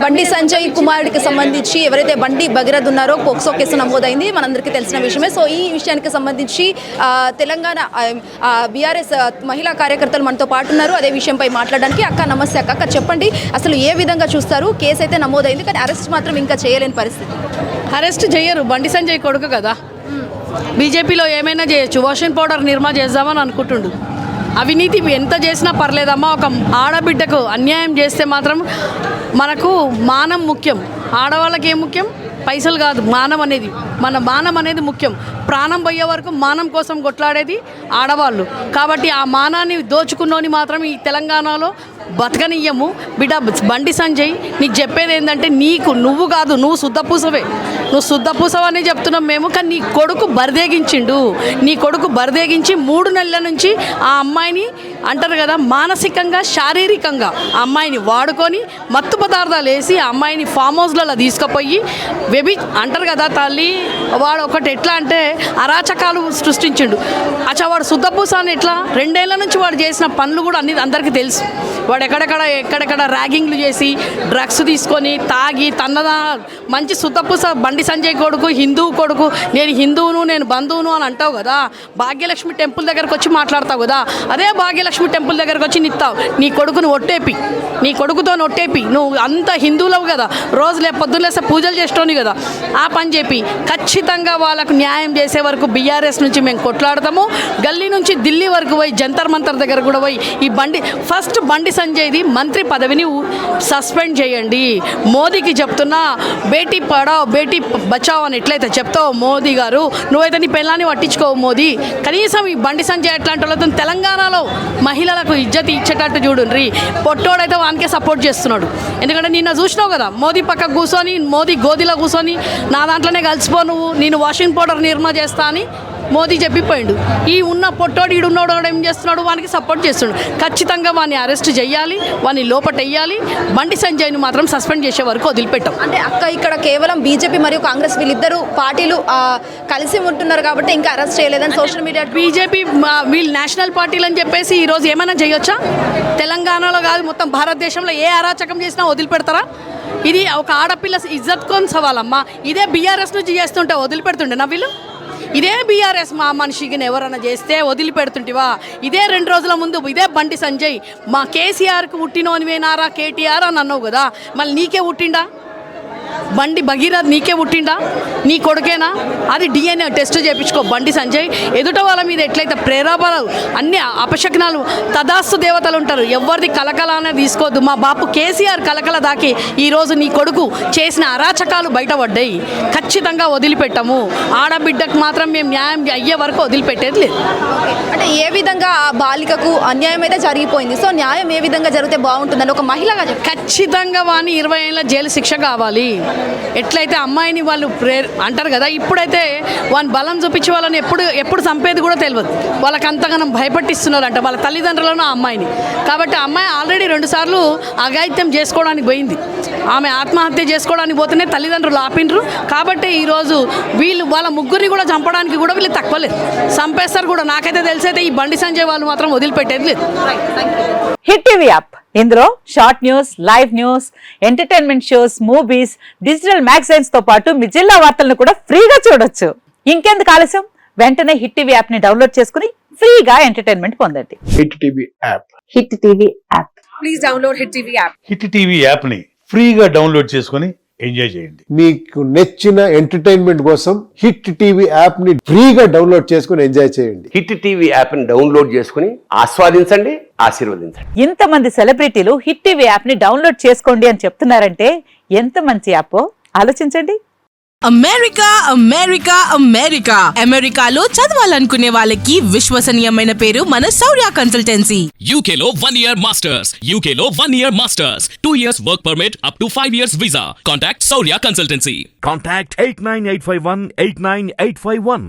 బండి సంజయ్ కుమారుడికి సంబంధించి ఎవరైతే బండి భగీరథ్ ఉన్నారో పోక్సో కేసు నమోదైంది, మనందరికీ తెలిసిన విషయమే. సో ఈ విషయానికి సంబంధించి తెలంగాణ బీఆర్ఎస్ మహిళా కార్యకర్తలు మనతో పాటు ఉన్నారు. అదే విషయంపై మాట్లాడడానికి. అక్క నమస్తే. అక్క చెప్పండి, అసలు ఏ విధంగా చూస్తారు? కేసు అయితే నమోదైంది, కానీ అరెస్ట్ మాత్రం ఇంకా చేయలేని పరిస్థితి. అరెస్ట్ చేయరు, బండి సంజయ్ కొడుకు కదా. బీజేపీలో ఏమైనా చేయొచ్చు. వాషింగ్ పౌడర్ నిర్మా చేద్దామని అనుకుంటుండు. అవినీతి ఎంత చేసినా పర్లేదమ్మా. ఒక ఆడబిడ్డకు అన్యాయం చేస్తే మాత్రం మనకు మానం ముఖ్యం. ఆడవాళ్ళకి ఏం ముఖ్యం? పైసలు కాదు, మానం అనేది. మన మానం అనేది ముఖ్యం. ప్రాణం పోయే వరకు మానం కోసం కొట్లాడేది ఆడవాళ్ళు. కాబట్టి ఆ మానాన్ని దోచుకున్నోని మాత్రం ఈ తెలంగాణలో బతకనియ్యము. బిడ్డ బండి సంజయ్, నీకు చెప్పేది ఏంటంటే, నువ్వు కాదు, నువ్వు శుద్ధపూసవే. నువ్వు శుద్ధపూసవని చెప్తున్నాం మేము. కానీ నీ కొడుకు బరిదేగించిండు. నీ కొడుకు బరిదేగించి 3 నెలల నుంచి ఆ అమ్మాయిని అంటారు కదా, మానసికంగా శారీరకంగా ఆ అమ్మాయిని వాడుకొని మత్తు పదార్థాలు వేసి ఆ అమ్మాయిని ఫామ్ హౌస్లలో తీసుకుపోయి అంటారు కదా తల్లి, వాడు ఒకటి ఎట్లా అంటే అరాచకాలు సృష్టించిండు. అచ్చా, వాడు శుద్ధపూస అని ఎట్లా 2 ఏళ్ల నుంచి వాడు చేసిన పనులు కూడా అందరికీ తెలుసు. వాడు ఎక్కడెక్కడ ర్యాగింగ్లు చేసి డ్రగ్స్ తీసుకొని తాగి తన్నదా మంచి శుద్ధపూస. బండి సంజయ్ కొడుకు హిందువు కొడుకు. నేను హిందువును, నేను బంధువును అని అంటావు కదా. భాగ్యలక్ష్మి టెంపుల్ దగ్గరకు వచ్చి మాట్లాడతావు కదా. అదే భాగ్యలక్ష్మి టెంపుల్ దగ్గరకు వచ్చి నిత్తావు నీ కొడుకును ఒట్టేపి, నీ కొడుకుతో ఒట్టేపి. నువ్వు అంత హిందువులవు కదా, రోజులే పొద్దులేస్తే పూజలు చేస్తోని కదా. ఆ పని చెప్పి ఖచ్చితంగా వాళ్ళకు న్యాయం చేసే వరకు బీఆర్ఎస్ నుంచి మేము కొట్లాడతాము. గల్లీ నుంచి ఢిల్లీ వరకు పోయి జంతర్ మంతర్ దగ్గర కూడా పోయి ఈ బండి సంజయ్ది మంత్రి పదవిని సస్పెండ్ చేయండి. మోదీకి చెప్తున్నా, బేటీ పడావ్ బేటీ బచావ్ అని ఎట్లయితే చెప్తావు మోదీ గారు, నువ్వైతే నీ పెళ్ళాన్ని పట్టించుకోవు మోదీ. కనీసం ఈ బండి సంజయ్ ఎట్లాంటి వాళ్ళతో తెలంగాణలో మహిళలకు ఇజ్జతి ఇచ్చేటట్టు చూడండి. పొట్టోడైతే వానికే సపోర్ట్ చేస్తున్నాడు. ఎందుకంటే నిన్న చూసినావు కదా, మోదీ పక్క కూర్చొని, మోదీ గోదిలో కూర్చొని, నా దాంట్లోనే కలిసిపో నువ్వు, నేను వాషింగ్ పౌడర్ నిర్మా చేస్తా అని మోదీ చెప్పిపోయిండు. ఈ ఉన్న పొట్టోడు ఈడున్నోడు ఏం చేస్తున్నాడు, వానికి సపోర్ట్ చేస్తున్నాడు. ఖచ్చితంగా వాడిని అరెస్ట్ చేయాలి, వాడిని లోపటెయ్యాలి. బండి సంజయ్ని మాత్రం సస్పెండ్ చేసే వరకు వదిలిపెట్టాం. అంటే అక్క, ఇక్కడ కేవలం బీజేపీ మరియు కాంగ్రెస్ వీళ్ళిద్దరూ పార్టీలు కలిసి ఉంటున్నారు కాబట్టి ఇంకా అరెస్ట్ చేయలేదని సోషల్ మీడియా. బీజేపీ వీళ్ళు నేషనల్ పార్టీలు అని చెప్పేసి ఈరోజు ఏమైనా చేయొచ్చా? తెలంగాణలో కాదు, మొత్తం భారతదేశంలో ఏ అరాచకం చేసినా వదిలిపెడతారా? ఇది ఒక ఆడపిల్ల ఇజ్జత్ కొని సవాలమ్మా. ఇదే బీఆర్ఎస్ నుంచి చేస్తుంటే వదిలిపెడుతుండే నా వీళ్ళు? ఇదే బీఆర్ఎస్ మా మనిషికి ఎవరైనా చేస్తే వదిలిపెడుతుంటివా? ఇదే 2 రోజుల ముందు ఇదే బండి సంజయ్ మా కేసీఆర్కి పుట్టినోనివేనారా కేటీఆర్ అని అన్నావు కదా, మళ్ళీ నీకే పుట్టిండా? బండి భగీరథ్ నీకే పుట్టిండా? నీ కొడుకేనా? అది DNA టెస్ట్ చేయించుకో. బండి సంజయ్ ఎదుట వాళ్ళ మీద ఎట్లయితే ప్రేరేపణలు, అన్ని అపశకనాలు, తదాస్తు దేవతలు ఉంటారు. ఎవరిది కలకల అనేది తీసుకోవద్దు. మా బాపు కేసీఆర్ కలకల దాకి ఈరోజు నీ కొడుకు చేసిన అరాచకాలు బయటపడ్డాయి. ఖచ్చితంగా వదిలిపెట్టము. ఆడబిడ్డకు మాత్రం మేము న్యాయం అయ్యే వరకు వదిలిపెట్టేది లేదు. అంటే ఏ విధంగా ఆ బాలికకు అన్యాయం అయితే జరిగిపోయింది, సో న్యాయం ఏ విధంగా జరిగితే బాగుంటుందని ఒక మహిళగా ఖచ్చితంగా వాని 20 ఏళ్ళ జైలు శిక్ష కావాలి. ఎట్లయితే అమ్మాయిని వాళ్ళు అంటారు కదా, ఇప్పుడైతే వాళ్ళని బలం చూపించి వాళ్ళని ఎప్పుడు చంపేది కూడా తెలియదు. వాళ్ళకి అంతగానం భయపట్టిస్తున్నారంట వాళ్ళ తల్లిదండ్రులను ఆ అమ్మాయిని. కాబట్టి ఆ అమ్మాయి ఆల్రెడీ 2 సార్లు అఘాయిత్యం చేసుకోవడానికి పోయింది. ఆమె ఆత్మహత్య చేసుకోవడానికి పోతేనే తల్లిదండ్రులు ఆపిండ్రు. కాబట్టి ఈరోజు వాళ్ళ ముగ్గురిని కూడా చంపడానికి కూడా వీళ్ళు తక్కువలేదు, చంపేస్తారు కూడా. నాకైతే తెలిసైతే ఈ బండి సంజయ్ వాళ్ళు మాత్రం వదిలిపెట్టేది లేదు. హిట్ టీవీ యాప్, ఇందులో short news, live news, entertainment shows, movies, digital magazines తో పాటు మీ జిల్లా వార్తలను కూడా ఫ్రీగా చూడొచ్చు. ఇంకెందుకు ఆలస్యం, వెంటనే హిట్ టీవీ యాప్ ని డౌన్లోడ్ చేసుకుని ఫ్రీగా ఎంటర్టైన్మెంట్ పొందండి. Hit TV app. Hit TV app. Please download hit TV app. Hit TV app ని ఫ్రీగా డౌన్లోడ్ చేసుకుని ఎంజాయ్ చేయండి. మీకు నచ్చిన ఎంటర్టైన్మెంట్ కోసం హిట్ టీవీ యాప్ ని ఫ్రీగా డౌన్లోడ్ చేసుకుని ఎంజాయ్ చేయండి. హిట్ టీవీ యాప్ ని డౌన్లోడ్ చేసుకుని ఆస్వాదించండి, ఆశీర్వదించండి. ఇంతమంది సెలబ్రిటీలు హిట్ టీవీ యాప్ ని డౌన్లోడ్ చేసుకోండి అని చెప్తున్నారంటే ఎంత మంచి యాప్ ఆలోచించండి. అమెరికా అమెరికా అమెరికా అమెరికాలో చదవాలనుకునే వాళ్ళకి విశ్వసనీయమైన పేరు మన శౌర్య కన్సల్టెన్సీ. UK లో 1 year masters, UK లో 1 year masters, 2 years work permit up to 5 years visa. Contact Shaurya Consultancy. Contact 89851 89851.